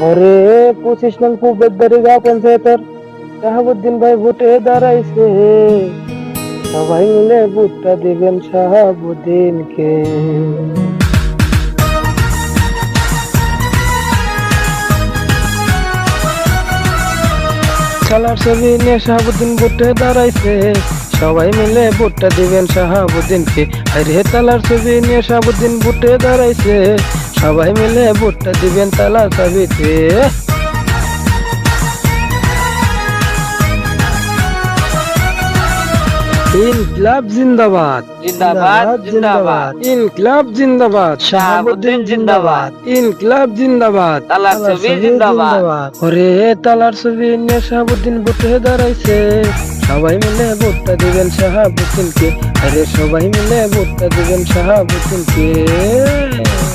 ওরে 25 নং পুবেদারি গাঁও পঞ্চায়েতের শাহাবুদ্দিন ভাই ভোটে দাঁড়াইছে, সবাই মিলে ভোটটা দিবেন শাহাবুদ্দিনকে। খেলার ছবি নিয়ে শাহাবুদ্দিন ভোটে দাঁড়াইছে, সবাই মিলে ভোটটা দিবেন শাহাবুদ্দিনকে। আরে তালার ছবি নিয়ে শাহাবুদ্দিন ভোটে দাঁড়াইছে, সবাই মিলে ভোটটা দিবেন তালার ছবিতে। ইনকিলাব জিন্দাবাদ, জিন্দাবাদ জিন্দাবাদ, ইনকিলাব জিন্দাবাদ, শাহাবুদ্দিন জিন্দাবাদ, ইনকিলাব জিন্দাবাদ, তালার ছবি জিন্দাবাদ। ওরে তালার ছবি নিয়ে শাহাবুদ্দিন ভোটে দাঁড়াইছে, সবাই মিলে ভোটটা দিবেন শাহাবুদ্দিনকে। আরে সবাই মিলে ভোটটা দিবেন শাহাবুদ্দিনকে।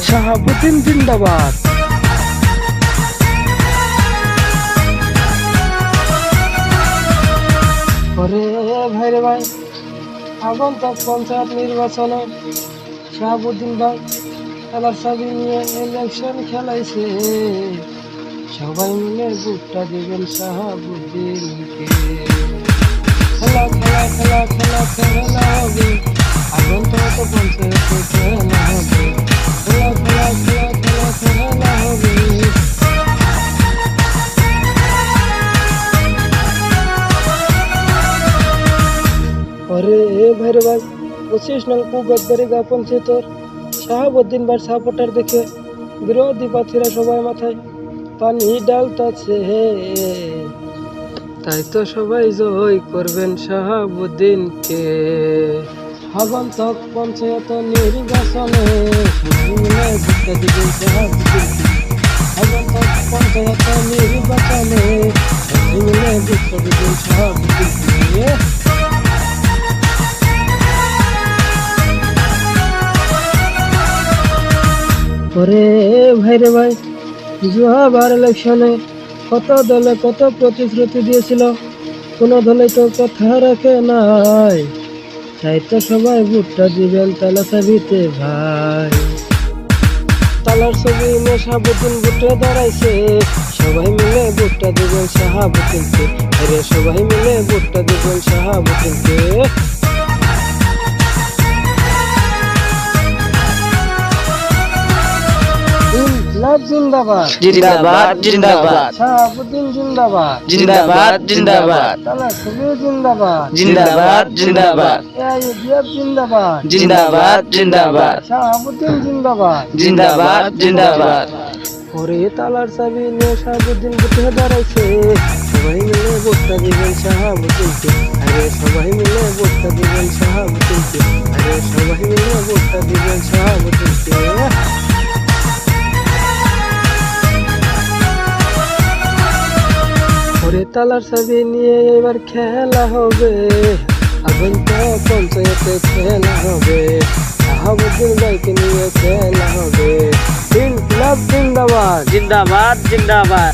শাহাবুদ্দিন জিন্দাবাদ। ওরে ভাই রে ভাই, আগন্তুক পঞ্চায়েত নির্বাচনে শাহাবুদ্দিন ভাই খেলার ছবি নিয়ে ইলেকশন খেলাইছে, সবাই মিলে ভোটটা দিবেন শাহাবুদ্দিনকে। খেলা খেলা খেলা খেলা খেলা হবে, আগন্তুক পঞ্চায়েতে খেলা হবে, খেলা খেলা খেলা খেলা খেলা হবে। ওরে ভাই রে ভাই, 25 নং পুবেদারি গাঁও পঞ্চায়েতের শাহাবুদ্দিন ভাই সাপোর্টার দেখে বিরোধী প্রার্থীরা সবাই মাথায় পানি ডালতাছে, তাই তো সবাই জয় করবেন শাহাবুদ্দিনকে। আগন্তুক পঞ্চায়েত নির্বাচনে সবাই মিলে ভোটটা দিবেন শাহাবুদ্দিনকে। আগন্তুক পঞ্চায়েত নির্বাচনে সবাই মিলে ভোটটা দিবেন শাহাবুদ্দিনকে। ওরে ভাই রে ভাই, জুয়াবার ইলেকশনে কত দলে কত প্রতিশ্রুতি দিয়েছিল, কোনো দলে তো কথা রাখে নাই, তাই তো সবাই ভোটটা দিবেন তালা ছবিতে ভাই। তালার ছবি নিয়ে শাহাবুদ্দিন ভোটে দাঁড়াইছে, সবাই মিলে ভোটটা দিবেন শাহাবুদ্দিনকে। আরে সবাই মিলে ভোটটা দিবেন শাহাবুদ্দিনকে। ইনকিলাব জিন্দাবাদ, জিন্দাবাদ জিন্দাবাদ, শাহাবুদ্দিন জিন্দাবাদ, জিন্দাবাদ জিন্দাবাদ, তালার ছবি জিন্দাবাদ, জিন্দাবাদ জিন্দাবাদ, এআইইউডিএফ জিন্দাবাদ, জিন্দাবাদ জিন্দাবাদ, শাহাবুদ্দিন জিন্দাবাদ, জিন্দাবাদ জিন্দাবাদ। ওরে তালার ছবি নিয়ে শাহাবুদ্দিন ভোটে দাঁড়াইছে, সবাই মিলে ভোটটা দিবেন শাহাবুদ্দিনকে। আরে সবাই মিলে ভোটটা দিবেন শাহাবুদ্দিনকে। আরে সবাই মিলে ভোটটা দিবেন শাহাবুদ্দিনকে। ওরে তালার ছবি নিয়ে এবার খেলা হবে, আগন্তুক পঞ্চায়েতে খেলা হবে, শাহাবুদ্দিন ভাইকে নিয়ে খেলা হবে। ইনকিলাব জিন্দাবাদ, জিন্দাবাদ জিন্দাবাদ।